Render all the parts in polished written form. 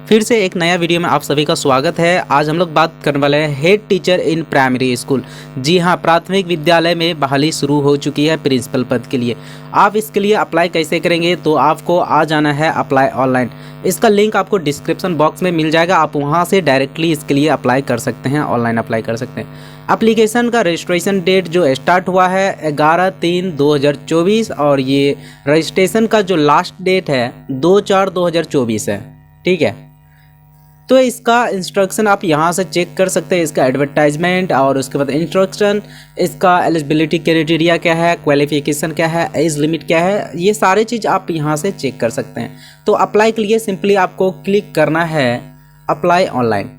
फिर से एक नया वीडियो में आप सभी का स्वागत है। आज हम लोग बात करने वाले हैं head teacher in primary school. जी हाँ, प्राथमिक विद्यालय में बहाली शुरू हो चुकी है प्रिंसिपल पद के लिए। आप इसके लिए अप्लाई कैसे करेंगे, तो आपको आ जाना है अप्लाई ऑनलाइन। इसका लिंक आपको डिस्क्रिप्शन बॉक्स में मिल जाएगा, आप वहाँ से डायरेक्टली इसके लिए अप्लाई कर सकते हैं, ऑनलाइन अप्लाई कर सकते हैं। एप्लीकेशन का रजिस्ट्रेशन डेट जो स्टार्ट हुआ है 11/3/2024 और ये रजिस्ट्रेशन का जो लास्ट डेट है 2/4/2024 है। ठीक है, तो इसका इंस्ट्रक्शन आप यहाँ से चेक कर सकते हैं, इसका एडवर्टाइजमेंट और उसके बाद इंस्ट्रक्शन, इसका एलिजिबिलिटी क्राइटेरिया क्या है, क्वालिफिकेशन क्या है, एज लिमिट क्या है, ये सारे चीज़ आप यहाँ से चेक कर सकते हैं। तो अप्लाई के लिए सिंपली आपको क्लिक करना है अप्लाई ऑनलाइन।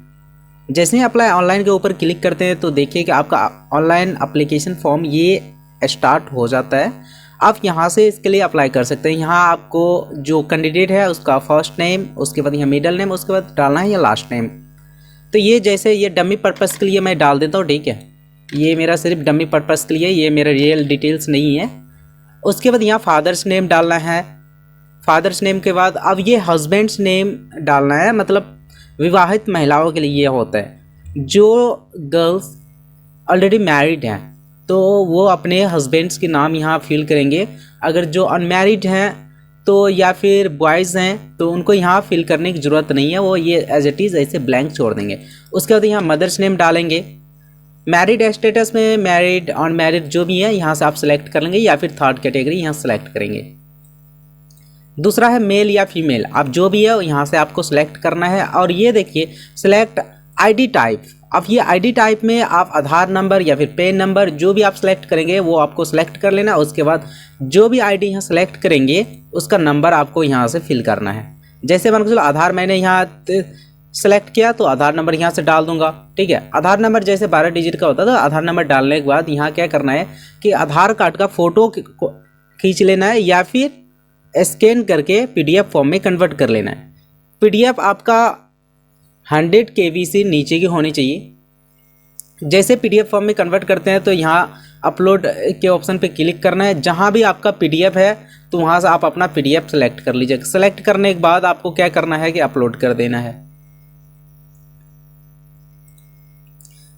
जैसे ही अप्लाई ऑनलाइन के ऊपर क्लिक करते हैं तो देखिए कि आपका ऑनलाइन एप्लीकेशन फॉर्म ये स्टार्ट हो जाता है। आप यहाँ से इसके लिए अप्लाई कर सकते हैं। यहाँ आपको जो कैंडिडेट है उसका फर्स्ट नेम, उसके बाद यहाँ मिडिल नेम, उसके बाद डालना है या लास्ट नेम। तो ये जैसे ये डमी पर्पस के लिए मैं डाल देता हूँ, ठीक है। ये मेरा सिर्फ डमी पर्पस के लिए, ये मेरा रियल डिटेल्स नहीं है। उसके बाद यहाँ फादर्स नेम डालना है। फादर्स नेम के बाद अब ये हस्बैंड्स नेम डालना है, मतलब विवाहित महिलाओं के लिए ये होता है। जो गर्ल्स ऑलरेडी मैरिड हैं तो वो अपने हस्बैंड्स के नाम यहाँ फिल करेंगे। अगर जो अनमैरिड हैं तो या फिर बॉयज़ हैं तो उनको यहाँ फिल करने की ज़रूरत नहीं है, वो ये एज इट इज़ ऐसे ब्लैंक छोड़ देंगे। उसके बाद यहाँ मदर्स नेम डालेंगे। मैरिड स्टेटस में मैरिड अनमैरिड जो भी है यहाँ से आप सेलेक्ट कर लेंगे, या फिर थर्ड कैटेगरी यहाँ सेलेक्ट करेंगे। दूसरा है मेल या फीमेल, आप जो भी है यहाँ से आपको सेलेक्ट करना है। और ये देखिए सेलेक्ट आईडी टाइप। अब ये आईडी टाइप में आप आधार नंबर या फिर पैन नंबर जो भी आप सेलेक्ट करेंगे वो आपको सेलेक्ट कर लेना। उसके बाद जो भी आईडी यहाँ सेलेक्ट करेंगे उसका नंबर आपको यहाँ से फिल करना है। जैसे मान के चलो आधार मैंने यहाँ सेलेक्ट किया तो आधार नंबर यहाँ से डाल दूंगा, ठीक है। आधार नंबर जैसे 12 डिजिट का होता है, तो आधार नंबर डालने के बाद यहाँ क्या करना है कि आधार कार्ड का फ़ोटो खींच लेना है या फिर स्कैन करके PDF फॉर्म में कन्वर्ट कर लेना है। PDF आपका 100 KB से नीचे की होनी चाहिए। जैसे PDF फॉर्म में कन्वर्ट करते हैं तो यहाँ अपलोड के ऑप्शन पे क्लिक करना है। जहाँ भी आपका PDF है तो वहाँ से आप अपना PDF सेलेक्ट कर लीजिए। सेलेक्ट करने के बाद आपको क्या करना है कि अपलोड कर देना है।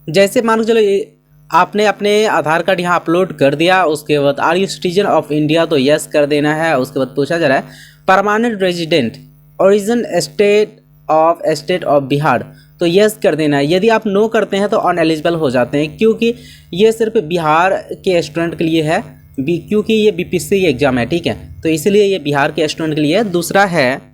जैसे मान लो चलो आपने अपने आधार कार्ड यहाँ अपलोड कर दिया। उसके बाद are you citizen of India, तो यस कर देना है। उसके बाद पूछा जा रहा है permanent resident origin state of Bihar, तो यस कर देना है। यदि आप नो करते हैं तो अनएलिजिबल हो जाते हैं, क्योंकि ये सिर्फ बिहार के स्टूडेंट के लिए है, क्योंकि ये BPSC एग्ज़ाम है, ठीक है। तो इसलिए ये बिहार के स्टूडेंट के लिए है। दूसरा है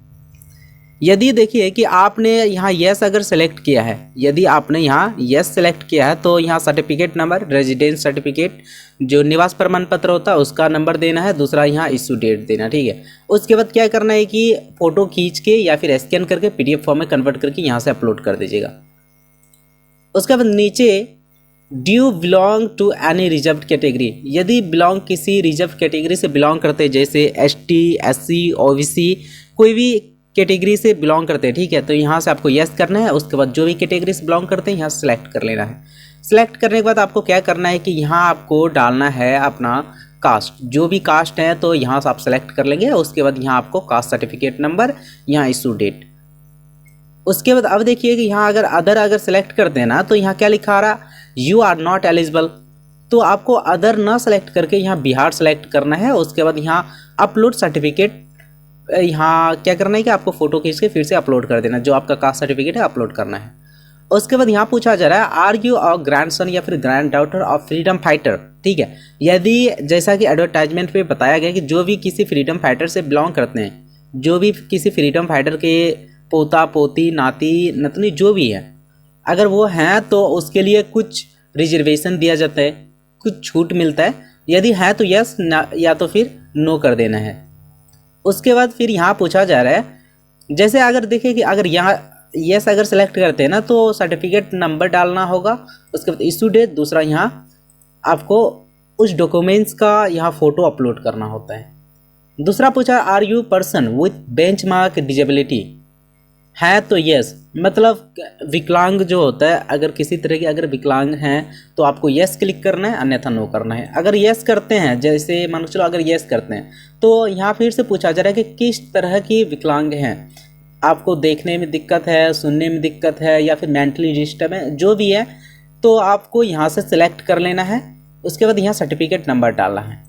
यदि देखिए कि आपने यहाँ यस अगर सेलेक्ट किया है, यदि आपने यहाँ यस सेलेक्ट किया है तो यहाँ सर्टिफिकेट नंबर, रेजिडेंस सर्टिफिकेट जो निवास प्रमाण पत्र होता है उसका नंबर देना है। दूसरा यहाँ इशू डेट देना, ठीक है। उसके बाद क्या करना है कि फ़ोटो खींच के या फिर स्कैन करके PDF फॉर्म में कन्वर्ट करके यहाँ से अपलोड कर दीजिएगा। उसके बाद नीचे do belong to any reserve category, यदि बिलोंग किसी रिजर्व कैटेगरी से बिलोंग करते हैं, जैसे ST SC OBC कोई भी कैटेगरी से बिलोंग करते हैं, ठीक है, तो यहाँ से आपको यस करना है। उसके बाद जो भी कैटेगरी से बिलोंग करते हैं यहाँ सेलेक्ट कर लेना है। सेलेक्ट करने के बाद आपको क्या करना है कि यहाँ आपको डालना है अपना कास्ट, जो भी कास्ट है तो यहाँ से आप सेलेक्ट कर लेंगे। उसके बाद यहाँ आपको कास्ट सर्टिफिकेट नंबर, यहाँ इशू डेट। उसके बाद अब देखिए कि यहाँ अगर सेलेक्ट करते हैं ना तो यहाँ क्या लिखा आ रहा, यू आर नॉट एलिजिबल, तो आपको अदर ना सेलेक्ट करके यहाँ बिहार सेलेक्ट करना है। उसके बाद यहाँ अपलोड सर्टिफिकेट, यहाँ क्या करना है कि आपको फ़ोटो खींच के फिर से अपलोड कर देना, जो आपका कास्ट सर्टिफिकेट है अपलोड करना है। उसके बाद यहाँ पूछा जा रहा है आर यू अ ग्रैंडसन या फिर grand daughter of freedom fighter, ठीक है। यदि जैसा कि एडवर्टाइजमेंट पे बताया गया कि जो भी किसी फ्रीडम फाइटर से बिलोंग करते हैं, जो भी किसी फ्रीडम फाइटर के पोता पोती नाती नतनी जो भी है, अगर वो हैं तो उसके लिए कुछ रिजर्वेशन दिया जाता है, कुछ छूट मिलता है। यदि है तो यस या तो फिर नो कर देना है। उसके बाद फिर यहाँ पूछा जा रहा है, जैसे अगर देखिए कि अगर यहाँ यस अगर सेलेक्ट करते हैं ना तो सर्टिफिकेट नंबर डालना होगा। उसके बाद इशू डेट, दूसरा यहाँ आपको उस डॉक्यूमेंट्स का यहाँ फ़ोटो अपलोड करना होता है। दूसरा पूछा are you person with benchmark disability, है तो यस, मतलब विकलांग जो होता है, अगर किसी तरह के अगर विकलांग हैं तो आपको यस क्लिक करना है, अन्यथा नो करना है। अगर यस करते हैं, जैसे मान लो चलो अगर यस करते हैं तो यहाँ फिर से पूछा जा रहा है कि किस तरह की विकलांग हैं। आपको देखने में दिक्कत है, सुनने में दिक्कत है, या फिर मेंटली डिस्टर्ब है, जो भी है, तो आपको यहाँ से सिलेक्ट कर लेना है। उसके बाद यहाँ सर्टिफिकेट नंबर डालना है,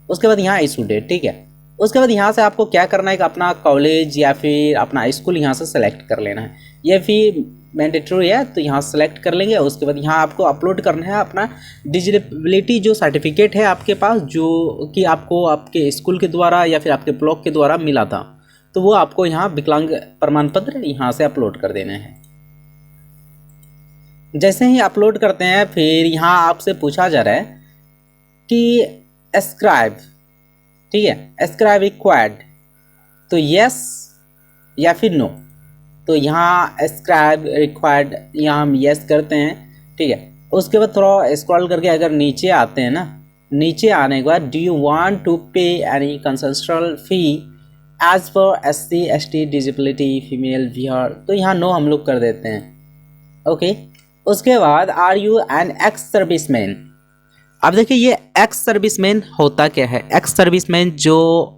उसके बाद यहाँ इशू डेट, ठीक है। उसके बाद यहाँ से आपको क्या करना है कि अपना कॉलेज या फिर अपना स्कूल यहाँ से सेलेक्ट कर लेना है। ये फिर मैंडेटरी है तो यहाँ सेलेक्ट कर लेंगे। उसके बाद यहाँ आपको अपलोड करना है अपना डिजिबिलिटी जो सर्टिफिकेट है आपके पास, जो कि आपको आपके स्कूल के द्वारा या फिर आपके ब्लॉक के द्वारा मिला था, तो वो आपको यहाँ विकलांग प्रमाण पत्र यहाँ से अपलोड कर देना है। जैसे ही अपलोड करते हैं फिर यहाँ आपसे पूछा जा रहा है कि एस्क्राइब, ठीक है, एस्क्राइब रिक्वायर्ड, तो यस या फिर नो। तो यहाँ एस्क्राइब रिक्वायर्ड यहाँ हम यस करते हैं, ठीक है। उसके बाद थोड़ा स्क्रॉल करके अगर नीचे आते हैं ना, नीचे आने के बाद do you want to pay any concessional fee as per SC ST disability female where, तो यहाँ नो हम लोग कर देते हैं, ओके। उसके बाद are you an ex serviceman. अब देखिए ये एक्स सर्विसमैन होता क्या है। एक्स सर्विसमैन जो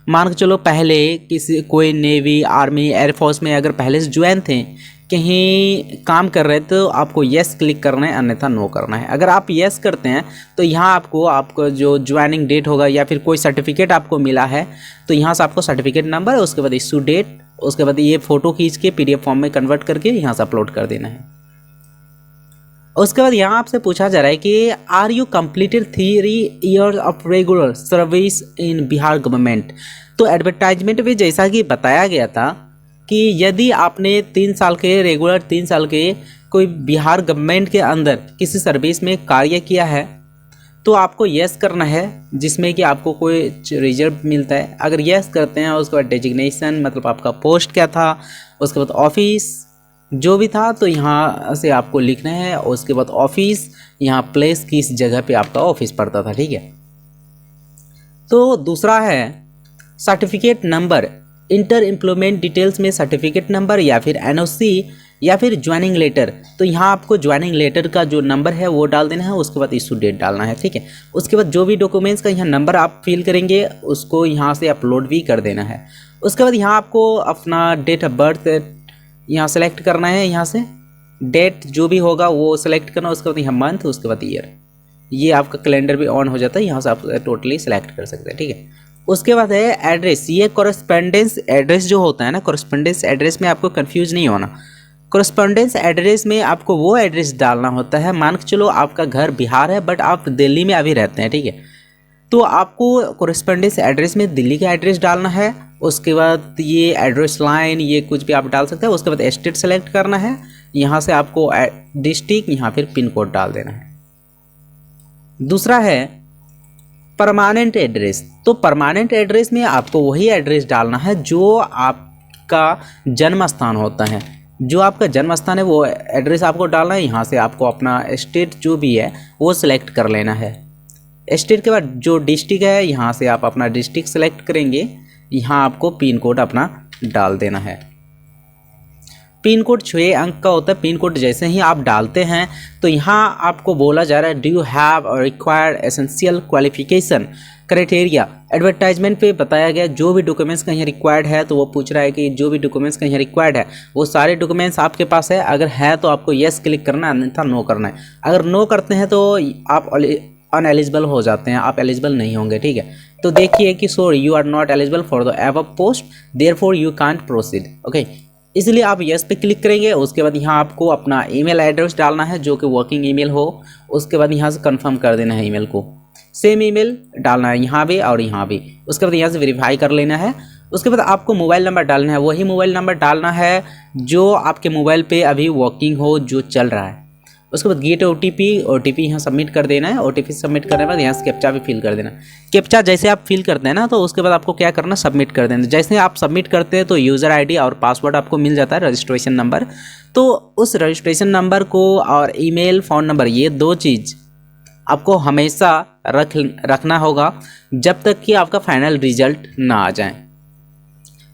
मान के चलो पहले किसी कोई नेवी, आर्मी, एयरफोर्स में अगर पहले से ज्वाइन थे, कहीं काम कर रहे तो आपको यस क्लिक करना है, अन्यथा नो करना है। अगर आप यस करते हैं तो यहाँ आपको जो ज्वाइनिंग डेट होगा या फिर कोई सर्टिफिकेट आपको मिला है तो यहाँ से आपको सर्टिफिकेट नंबर, उसके बाद इशू डेट, उसके बाद ये फ़ोटो खींच के PDF फॉर्म में कन्वर्ट करके यहाँ से अपलोड कर देना है। उसके बाद यहाँ आपसे पूछा जा रहा है कि are you completed 3 years of regular service in Bihar government. तो एडवर्टाइजमेंट में जैसा कि बताया गया था कि यदि आपने 3 साल के रेगुलर 3 साल के कोई बिहार गवर्नमेंट के अंदर किसी सर्विस में कार्य किया है तो आपको यस करना है, जिसमें कि आपको कोई रिजर्व मिलता है। अगर यस करते हैं उसके बाद डेजिग्नेशन मतलब आपका पोस्ट क्या था, उसके बाद ऑफिस जो भी था तो यहाँ से आपको लिखना है। उसके बाद ऑफिस, यहाँ प्लेस किस जगह पे आपका ऑफिस पड़ता था, ठीक है। तो दूसरा है certificate number. Inter employment details में सर्टिफिकेट नंबर या फिर NOC या फिर ज्वाइनिंग लेटर, तो यहाँ आपको ज्वाइनिंग लेटर का जो नंबर है वो डाल देना है। उसके बाद इशू डेट डालना है, ठीक है। उसके बाद जो भी डॉक्यूमेंट्स का यहाँ नंबर आप फिल करेंगे उसको यहाँ से अपलोड भी कर देना है। उसके बाद यहाँ आपको अपना डेट ऑफ बर्थ यहाँ सेलेक्ट करना है, यहाँ से डेट जो भी होगा वो सेलेक्ट करना। उसके बाद यहाँ मंथ, उसके बाद ईयर, ये आपका कैलेंडर भी ऑन हो जाता है, यहाँ से आप टोटली सेलेक्ट कर सकते हैं, ठीक है। उसके बाद है एड्रेस। ये कॉरेस्पॉन्डेंस एड्रेस जो होता है ना, कॉरेस्पॉन्डेंस एड्रेस में आपको कंफ्यूज नहीं होना। कॉरेस्पॉन्डेंस एड्रेस में आपको वो एड्रेस डालना होता है, मान के चलो आपका घर बिहार है बट आप दिल्ली में अभी रहते हैं, ठीक है, तो आपको कॉरेस्पॉन्डेंस एड्रेस में दिल्ली का एड्रेस डालना है। उसके बाद ये एड्रेस लाइन ये कुछ भी आप डाल सकते हैं। उसके बाद स्टेट सेलेक्ट करना है, यहाँ से आपको डिस्ट्रिक्ट यहाँ फिर पिन कोड डाल देना है। दूसरा है परमानेंट एड्रेस। तो परमानेंट एड्रेस में आपको वही एड्रेस डालना है जो आपका जन्म स्थान होता है। जो आपका जन्म स्थान है वो एड्रेस आपको डालना है। यहाँ से आपको अपना स्टेट जो भी है वो सिलेक्ट कर लेना है। स्टेट के बाद जो डिस्ट्रिक्ट है यहाँ से आप अपना डिस्ट्रिक्ट सेलेक्ट करेंगे, यहाँ आपको पिन कोड अपना डाल देना है। पिन कोड 6 अंक का होता है। पिन कोड जैसे ही आप डालते हैं तो यहाँ आपको बोला जा रहा है do you have required essential qualification criteria. Advertisement पे बताया गया जो भी डॉक्यूमेंट्स कहीं रिक्वायर्ड है, तो वो पूछ रहा है कि जो भी डॉक्यूमेंट्स कहीं रिक्वायर्ड है वो सारे डॉक्यूमेंट्स आपके पास है। अगर है तो आपको येस क्लिक करना है, अन्यथा नो करना है। अगर नो करते हैं तो आप अनएलिजिबल हो जाते हैं, आप एलिजिबल नहीं होंगे, ठीक है। तो देखिए कि sorry you are not eligible for the above post, therefore you can't proceed, okay. इसलिए आप यस पे क्लिक करेंगे। उसके बाद यहाँ आपको अपना ईमेल एड्रेस डालना है जो कि वर्किंग ईमेल हो। उसके बाद यहाँ से कंफर्म कर देना है ईमेल को, सेम ईमेल डालना है यहाँ भी और यहाँ भी। उसके बाद यहाँ से वेरीफाई कर लेना है। उसके बाद आपको मोबाइल नंबर डालना है, वही मोबाइल नंबर डालना है जो आपके मोबाइल पे अभी वर्किंग हो, जो चल रहा है। उसके बाद गेट OTP यहाँ सबमिट कर देना है। OTP सबमिट करने के बाद यहाँ से कैप्चा भी फिल कर देना। कैप्चा जैसे आप फिल करते हैं ना तो उसके बाद आपको क्या करना, सबमिट कर देना। जैसे आप सबमिट करते हैं तो यूज़र ID और पासवर्ड आपको मिल जाता है, रजिस्ट्रेशन नंबर। तो उस रजिस्ट्रेशन नंबर को और ईमेल, फ़ोन नंबर, ये 2 चीज़ आपको हमेशा रखना होगा जब तक कि आपका फाइनल रिजल्ट ना आ जाए।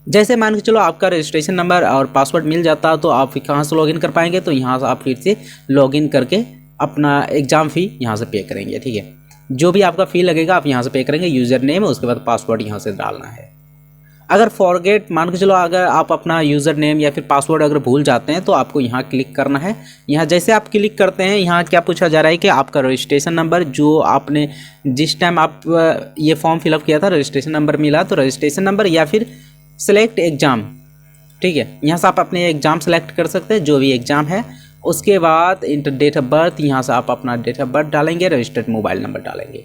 जैसे मान के चलो आपका रजिस्ट्रेशन नंबर और पासवर्ड मिल जाता तो आप कहाँ से लॉगिन कर पाएंगे, तो यहाँ से आप फिर से लॉगिन करके अपना एग्ज़ाम फ़ी यहाँ से पे करेंगे, ठीक है। जो भी आपका फ़ी लगेगा आप यहाँ से पे करेंगे, यूज़र नेम, उसके बाद पासवर्ड यहाँ से डालना है। अगर फॉरगेट मान के चलो, अगर आप अपना यूज़र नेम या फिर पासवर्ड अगर भूल जाते हैं तो आपको यहाँ क्लिक करना है। यहाँ जैसे आप क्लिक करते हैं, यहाँ क्या पूछा जा रहा है कि आपका रजिस्ट्रेशन नंबर जो आपने जिस टाइम आप ये फॉर्म फिलअप किया था, रजिस्ट्रेशन नंबर मिला तो रजिस्ट्रेशन नंबर या फिर सेलेक्ट एग्ज़ाम, ठीक है। यहाँ से आप अपने एग्ज़ाम सेलेक्ट कर सकते हैं, जो भी एग्ज़ाम है। उसके बाद इंटर डेट ऑफ बर्थ, यहाँ से आप अपना डेट ऑफ बर्थ डालेंगे, रजिस्टर्ड मोबाइल नंबर डालेंगे।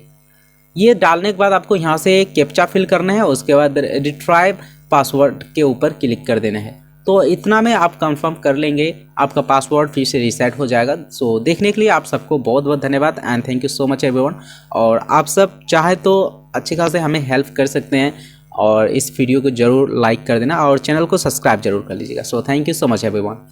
ये डालने के बाद आपको यहाँ से कैप्चा फिल करना है, उसके बाद रिट्राइव पासवर्ड के ऊपर क्लिक कर देना है। तो इतना में आप कंफर्म कर लेंगे, आपका पासवर्ड फिर से रीसेट हो जाएगा। सो देखने के लिए आप सबको बहुत बहुत धन्यवाद and thank you so much everyone. और आप सब चाहे तो अच्छे खासे हमें हेल्प कर सकते हैं और इस वीडियो को ज़रूर लाइक कर देना और चैनल को सब्सक्राइब जरूर कर लीजिएगा। So thank you so much everyone.